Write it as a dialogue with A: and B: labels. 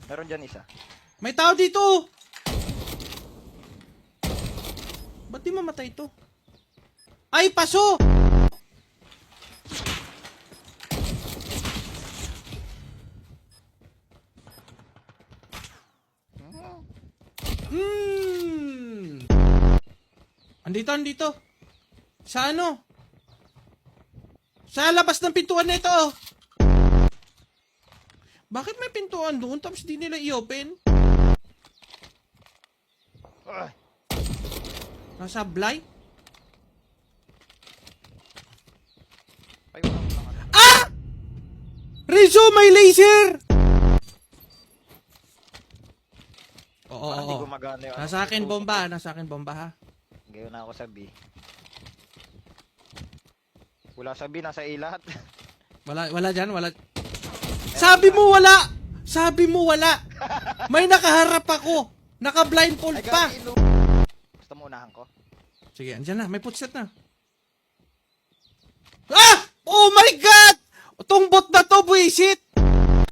A: Meron dyan isa.
B: May tao dito! Ba't di mamatay to? Ay, paso! Andito. Sa ano? Sa labas ng pintuan na ito. Bakit may pintuan doon tapos di nila i-open? Nasa blind?
A: Ay, wala ko lang.
B: Ah! Rizzo, may laser! Oo,
A: Parang di
B: oo.
A: gumagana yung
B: Nasa akin bomba, nasa akin bomba ha.
A: Ngayon na ako sa B. Wala sa B, nasa A lahat.
B: Wala dyan, wala. Sabi mo wala! Sabi mo wala! May nakaharap ako! Naka-blindfold
A: Ay,
B: pa!
A: gagi, Gusto mo unahan ko?
B: Sige, andyan na. May footstep na. Ah!